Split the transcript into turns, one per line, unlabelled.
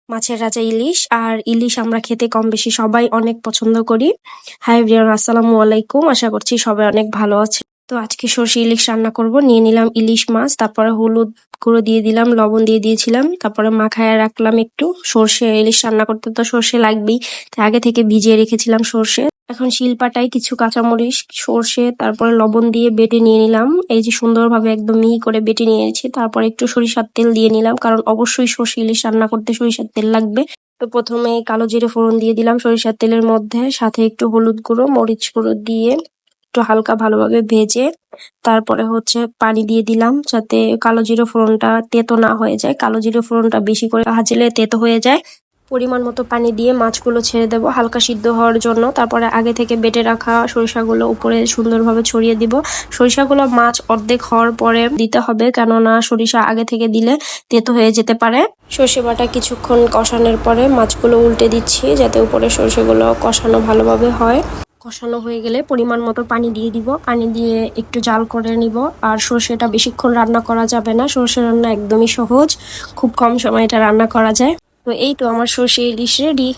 মাছের রাজা ইলিশ। আর ইলিশ আমরা খেতে কম বেশি সবাই অনেক পছন্দ করি। হাই এভরিওয়ান, আসসালামু আলাইকুম। আশা করছি সবাই অনেক ভালো আছে। তো আজকে সর্ষে ইলিশ রান্না করব। নিয়ে নিলাম ইলিশ মাছ, তারপরে হলুদ গুঁড়ো দিয়ে দিলাম, লবণ দিয়ে দিয়েছিলাম, তারপরে মাখায় রাখলাম একটু। সর্ষে ইলিশ রান্না করতে তো সর্ষে লাগবেই, তাই আগে থেকে ভিজিয়ে রেখেছিলাম সর্ষে। এখন শিলপাটায় কিছু কাঁচামরিচ, সর্ষে, তারপরে লবণ দিয়ে বেটে নিয়ে নিলাম। এই যে সুন্দরভাবে একদম মিহি করে বেটে নিয়েছি। তারপর একটু সরিষার তেল দিয়ে নিলাম, কারণ অবশ্যই সর্ষে ইলিশ রান্না করতে সরিষার তেল লাগবে। তো প্রথমে কালো জিরে ফোড়ন দিয়ে দিলাম সরিষার তেলের মধ্যে, সাথে একটু হলুদ গুঁড়ো, মরিচ গুঁড়ো দিয়ে একটু হালকা ভালোভাবে ভেজে তারপরে পানি দিয়ে দিলাম, যাতে কালো জিরে ফোড়নটা তেতো না হয়ে যায়। কালো জিরে ফোড়নটা বেশি করে ভাজলে তেতো হয়ে যায়। পরিমাণ মতো পানি দিয়ে মাছগুলো ছেড়ে দেবো হালকা সিদ্ধ হওয়ার জন্য। তারপরে আগে থেকে বেটে রাখা সরিষাগুলো উপরে সুন্দরভাবে ছড়িয়ে দিব। সরিষাগুলো মাছ অর্ধেক হওয়ার পরে দিতে হবে, কেননা সরিষা আগে থেকে দিলে তেতো হয়ে যেতে পারে। সর্ষে বাটা কিছুক্ষণ কষানোর পরে মাছগুলো উল্টে দিচ্ছি, যাতে উপরে সর্ষেগুলো কষানো ভালোভাবে হয়। কষানো হয়ে গেলে পরিমাণ মতো পানি দিয়ে দিব। পানি দিয়ে একটু জাল করে নিব। আর সর্ষেটা বেশিক্ষণ রান্না করা যাবে না, সর্ষে রান্না একদমই সহজ, খুব কম সময় এটা রান্না করা যায়। তো এই তো আমার সর্ষে ইলিশ রেডি।